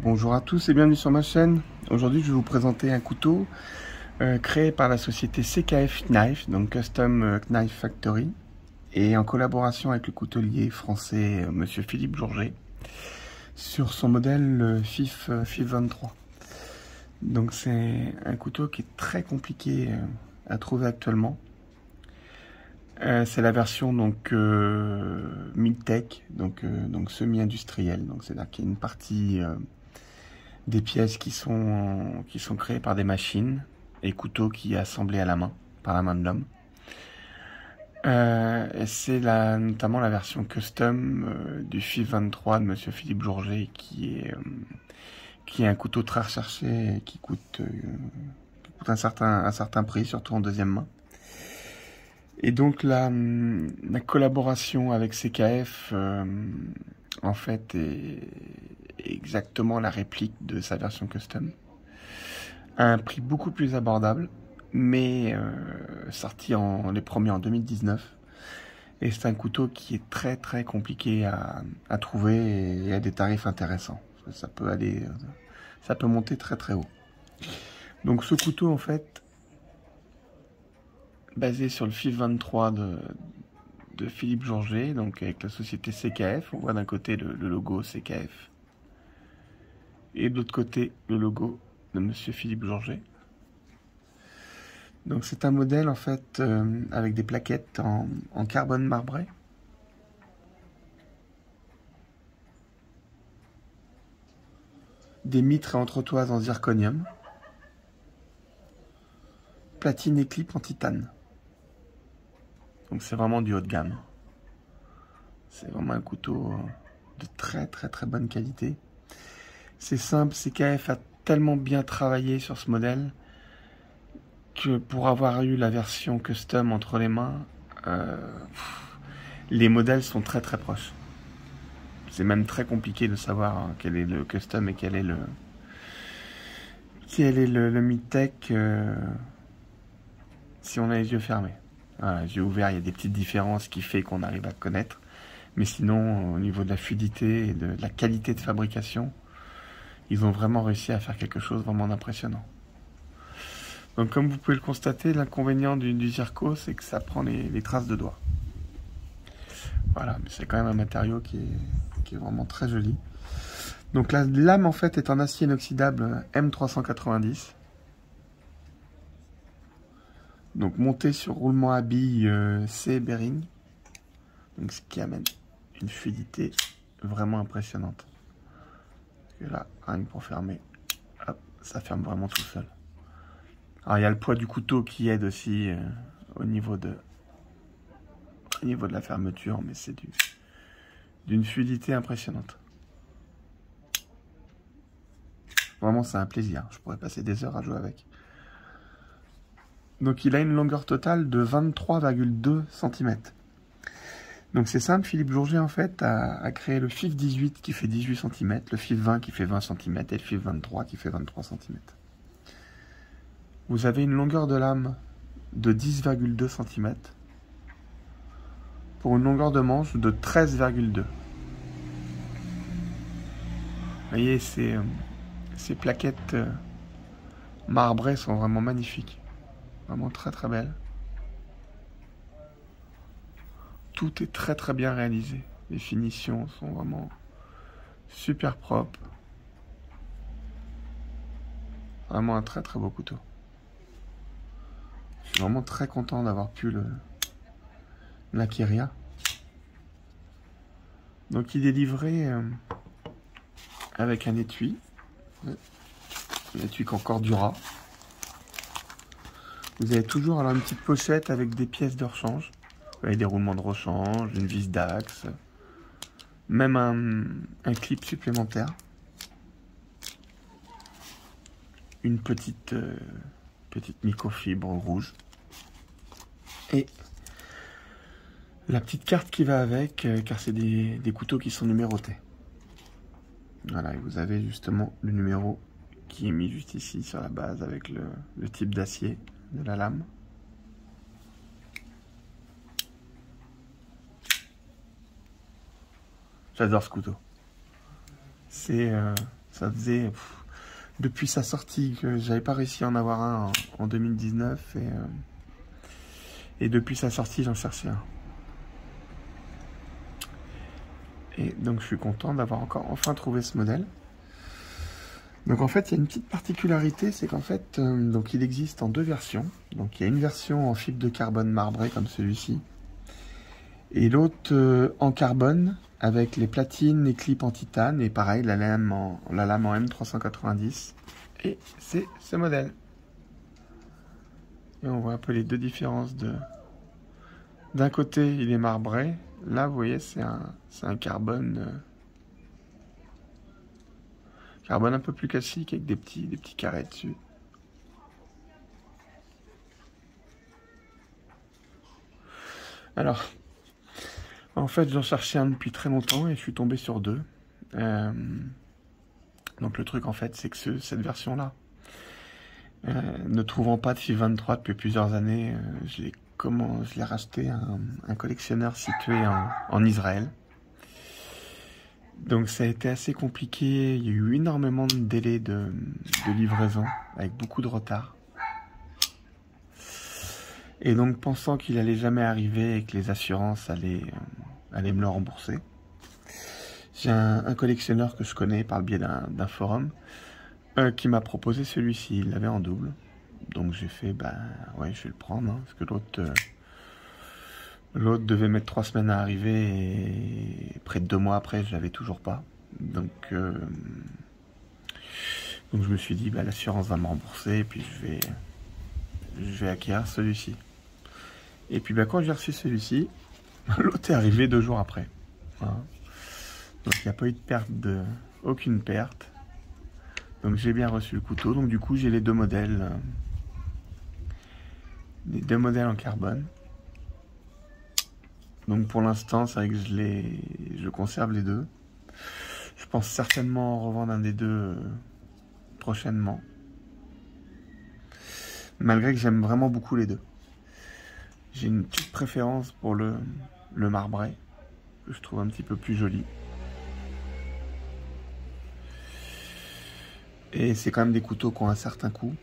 Bonjour à tous et bienvenue sur ma chaîne. Aujourd'hui je vais vous présenter un couteau créé par la société CKF Knife, donc Custom Knife Factory, et en collaboration avec le coutelier français Monsieur Philippe Jourget sur son modèle FIF 23. Donc c'est un couteau qui est très compliqué à trouver actuellement. C'est la version donc mid-tech, donc semi-industrielle. Donc c'est-à-dire qu'il y a une partie des pièces qui sont créées par des machines et couteaux qui est assemblé à la main, par la main de l'homme. C'est notamment la version custom du FIF 23 de Monsieur Philippe Jourget qui est un couteau très recherché et qui coûte un certain prix, surtout en deuxième main. Et donc la collaboration avec CKF en fait est exactement la réplique de sa version custom à un prix beaucoup plus abordable, mais sorti les premiers en 2019. Et c'est un couteau qui est très très compliqué à trouver et à des tarifs intéressants. Ça peut monter très très haut. Donc ce couteau en fait, basé sur le FIF 23 de Philippe Jourget, donc avec la société CKF, on voit d'un côté le logo CKF et de l'autre côté le logo de Monsieur Philippe Jourget. Donc c'est un modèle en fait avec des plaquettes en carbone marbré. Des mitres et entretoises en zirconium. Platine et clip en titane. Donc c'est vraiment du haut de gamme. C'est vraiment un couteau de très très très bonne qualité. C'est simple, CKF a tellement bien travaillé sur ce modèle que pour avoir eu la version custom entre les mains, les modèles sont très très proches. C'est même très compliqué de savoir quel est le custom et quel est le mid-tech si on a les yeux fermés. Voilà, les yeux ouverts, il y a des petites différences qui fait qu'on arrive à connaître. Mais sinon, au niveau de la fluidité et de la qualité de fabrication, ils ont vraiment réussi à faire quelque chose vraiment d'impressionnant. Donc comme vous pouvez le constater, l'inconvénient du zirco, c'est que ça prend les traces de doigts. Voilà, mais c'est quand même un matériau qui est vraiment très joli. Donc la lame en fait est en acier inoxydable M390. Donc monté sur roulement à billes C bearing. Donc ce qui amène une fluidité vraiment impressionnante. Et là, rien que pour fermer, hop, ça ferme vraiment tout seul. Alors il y a le poids du couteau qui aide aussi au niveau de la fermeture, mais c'est d'une fluidité impressionnante. Vraiment c'est un plaisir, je pourrais passer des heures à jouer avec. Donc il a une longueur totale de 23,2 cm. Donc c'est simple, Philippe Jourget en fait a créé le FIF 18 qui fait 18 cm, le FIF 20 qui fait 20 cm et le FIF 23 qui fait 23 cm. Vous avez une longueur de lame de 10,2 cm pour une longueur de manche de 13,2. Vous voyez, ces plaquettes marbrées sont vraiment magnifiques. Vraiment très très belles. Tout est très très bien réalisé. Les finitions sont vraiment super propres. Vraiment un très très beau couteau. Je suis vraiment très content d'avoir pu l'acquérir. Donc il est livré avec un étui. Un étui Concordura. Vous avez toujours alors une petite pochette avec des pièces de rechange. Vous avez des roulements de rechange, une vis d'axe, même un clip supplémentaire. Une petite microfibre rouge. Et la petite carte qui va avec, car c'est des couteaux qui sont numérotés. Voilà, et vous avez justement le numéro qui est mis juste ici sur la base avec le type d'acier de la lame. J'adore ce couteau. C'est Ça faisait depuis sa sortie que j'avais pas réussi à en avoir un en 2019 et depuis sa sortie j'en cherchais un. Et donc je suis content d'avoir enfin trouvé ce modèle. Donc en fait il y a une petite particularité, c'est qu'en fait donc il existe en deux versions. Donc il y a une version en fibre de carbone marbré comme celui-ci, et l'autre en carbone avec les platines, les clips en titane et pareil la lame en M390. Et c'est ce modèle. Et on voit un peu les deux différences de... D'un côté il est marbré, là vous voyez c'est un carbone... Carbone un peu plus classique avec des petits carrés dessus. Alors, en fait, j'en cherchais un depuis très longtemps et je suis tombé sur deux. Donc le truc en fait, c'est que cette version-là, ne trouvant pas de FIV 23 depuis plusieurs années, je l'ai racheté à un collectionneur situé en Israël. Donc ça a été assez compliqué, il y a eu énormément de délais de livraison, avec beaucoup de retard. Et donc pensant qu'il allait jamais arriver et que les assurances allaient me le rembourser, j'ai un collectionneur que je connais par le biais d'un forum qui m'a proposé celui-ci, il l'avait en double. Donc j'ai fait, bah ouais je vais le prendre, hein, parce que l'autre devait mettre 3 semaines à arriver et près de 2 mois après je l'avais toujours pas. Donc je me suis dit bah l'assurance va me rembourser et puis je vais acquérir celui-ci. Et puis bah quand j'ai reçu celui-ci, l'autre est arrivé 2 jours après. Voilà. Donc il n'y a pas eu de perte aucune perte. Donc j'ai bien reçu le couteau. Donc du coup j'ai les deux modèles en carbone. Donc pour l'instant, c'est vrai que je conserve les deux. Je pense certainement en revendre un des deux prochainement. Malgré que j'aime vraiment beaucoup les deux. J'ai une petite préférence pour le marbré, que je trouve un petit peu plus joli. Et c'est quand même des couteaux qui ont un certain coût.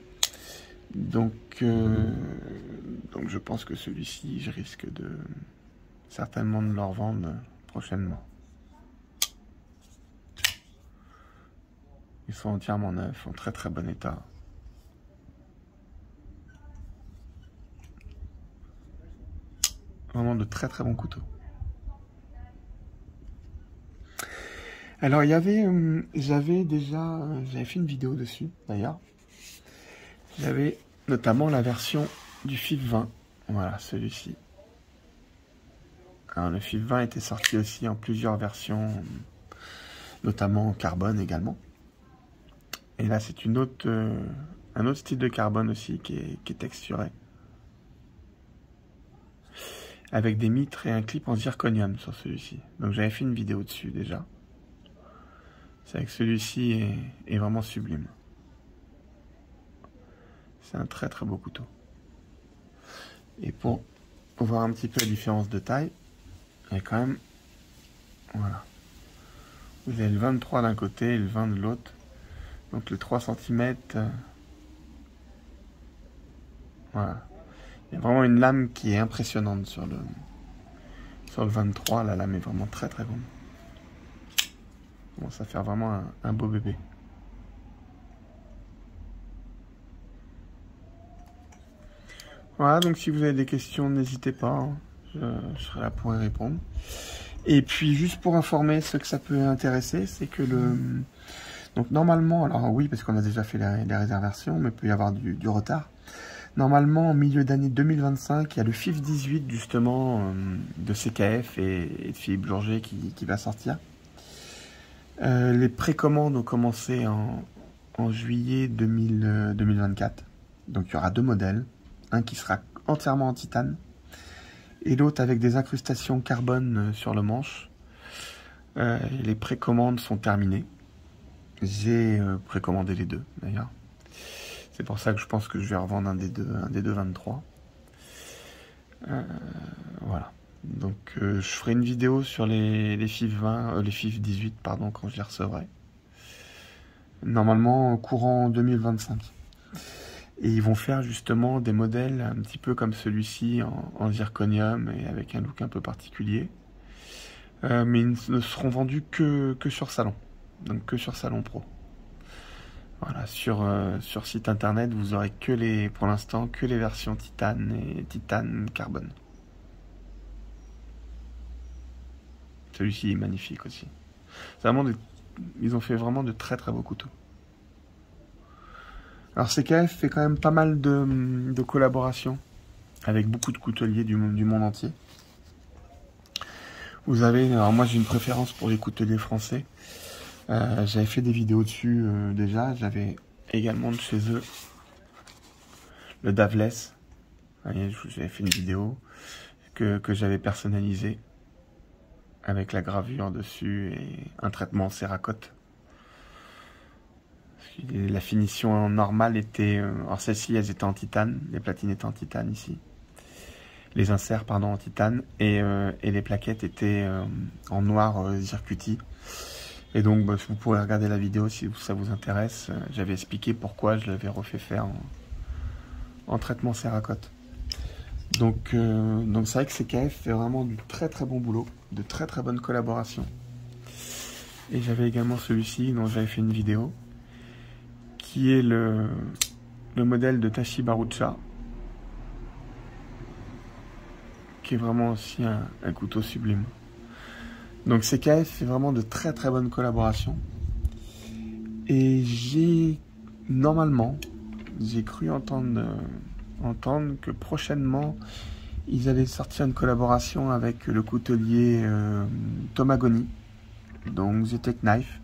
Donc je pense que celui-ci, je risque certainement de le revendre prochainement. Ils sont entièrement neufs, en très très bon état. Vraiment de très très bons couteaux. Alors il y avait, j'avais fait une vidéo dessus d'ailleurs. J'avais notamment la version du FIV 20. Voilà, celui-ci. Alors le FIV 20 était sorti aussi en plusieurs versions, notamment en carbone également. Et là c'est un autre style de carbone aussi qui est texturé. Avec des mitres et un clip en zirconium sur celui-ci. Donc j'avais fait une vidéo dessus déjà. C'est vrai que celui-ci est vraiment sublime. C'est un très très beau couteau. Et pour voir un petit peu la différence de taille, il y a quand même... Voilà. Vous avez le 23 d'un côté et le 20 de l'autre. Donc le 3 cm... Voilà. Il y a vraiment une lame qui est impressionnante sur le 23. La lame est vraiment très très bonne. Bon, ça fait vraiment un beau bébé. Voilà, donc si vous avez des questions, n'hésitez pas. Hein. Je serai là pour y répondre. Et puis, juste pour informer ceux que ça peut intéresser, c'est que donc normalement, alors oui, parce qu'on a déjà fait les réservations, mais il peut y avoir du retard. Normalement, en milieu d'année 2025, il y a le FIV 18, justement, de CKF et de Philippe Bourget qui va sortir. Les précommandes ont commencé en juillet 2024. Donc il y aura 2 modèles. Un qui sera entièrement en titane et l'autre avec des incrustations carbone sur le manche. Les précommandes sont terminées. J'ai précommandé les deux d'ailleurs. C'est pour ça que je pense que je vais revendre un des deux 23. Voilà. Donc je ferai une vidéo sur les FIV 20, les FIV 18 pardon, quand je les recevrai. normalement courant 2025. Et ils vont faire justement des modèles un petit peu comme celui-ci en zirconium et avec un look un peu particulier. Mais ils ne seront vendus que sur salon, donc que sur Salon Pro. Voilà, sur site internet, vous aurez pour l'instant que les versions titane et titane carbone. Celui-ci est magnifique aussi. Ils ont fait vraiment de très très beaux couteaux. Alors CKF fait quand même pas mal de collaborations avec beaucoup de couteliers du monde entier. Alors moi j'ai une préférence pour les couteliers français. J'avais fait des vidéos dessus déjà. J'avais également de chez eux le Daveless. J'avais fait une vidéo que j'avais personnalisée avec la gravure dessus et un traitement céracote. La finition normale était... alors celles-ci, elles étaient en titane. Les platines étaient en titane ici. Les inserts, pardon, en titane. Et les plaquettes étaient en noir zircuti. Et donc, vous pourrez regarder la vidéo si ça vous intéresse. J'avais expliqué pourquoi je l'avais refait faire en traitement céracote. Donc c'est vrai que CKF fait vraiment du très très bon boulot. De très très bonnes collaborations. Et j'avais également celui-ci dont j'avais fait une vidéo, qui est le modèle de Tashi Barucha, qui est vraiment aussi un couteau sublime. Donc CKF fait vraiment de très très bonnes collaborations. Et normalement, j'ai cru entendre que prochainement, ils allaient sortir une collaboration avec le coutelier Tomagoni, donc The Tech Knife.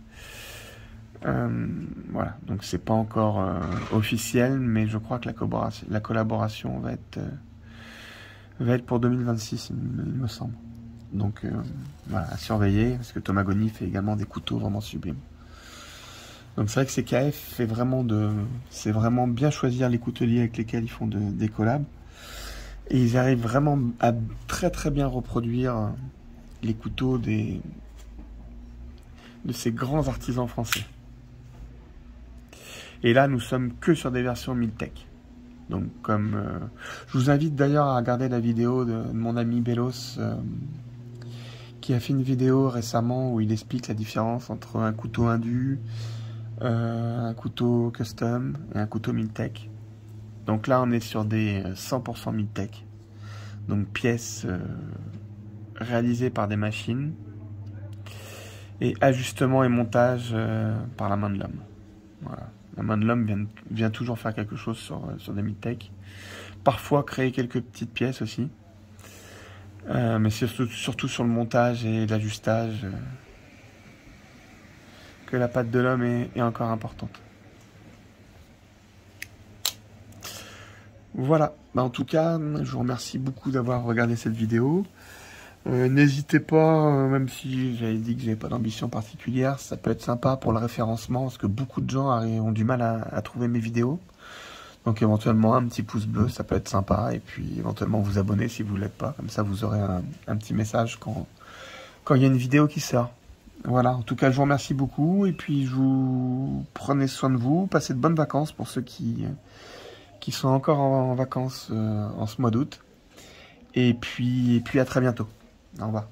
Voilà, donc c'est pas encore officiel, mais je crois que la collaboration va être pour 2026, il me semble. Donc voilà, à surveiller, parce que Tomagoni fait également des couteaux vraiment sublimes. Donc c'est vrai que CKF c'est vraiment bien choisir les couteliers avec lesquels ils font des collabs. Et ils arrivent vraiment à très très bien reproduire les couteaux de ces grands artisans français. Et là, nous sommes que sur des versions Miltech. Donc, je vous invite d'ailleurs à regarder la vidéo de mon ami Belos, qui a fait une vidéo récemment où il explique la différence entre un couteau indu, un couteau custom et un couteau Miltech. Donc là, on est sur des 100% Miltech. Donc, pièces réalisées par des machines et ajustement et montage par la main de l'homme. Voilà. La main de l'homme vient toujours faire quelque chose sur des Miltech. Parfois créer quelques petites pièces aussi. Mais surtout sur le montage et l'ajustage que la patte de l'homme est encore importante. Voilà. En tout cas, je vous remercie beaucoup d'avoir regardé cette vidéo. N'hésitez pas, même si j'avais dit que j'avais pas d'ambition particulière, ça peut être sympa pour le référencement, parce que beaucoup de gens ont du mal à trouver mes vidéos. Donc éventuellement un petit pouce bleu, ça peut être sympa, et puis éventuellement vous abonner si vous ne l'êtes pas, comme ça vous aurez un petit message quand il y a une vidéo qui sort. Voilà, en tout cas je vous remercie beaucoup, et puis je vous prenez soin de vous, passez de bonnes vacances pour ceux qui sont encore en vacances en ce mois d'août. Et puis à très bientôt. Au revoir.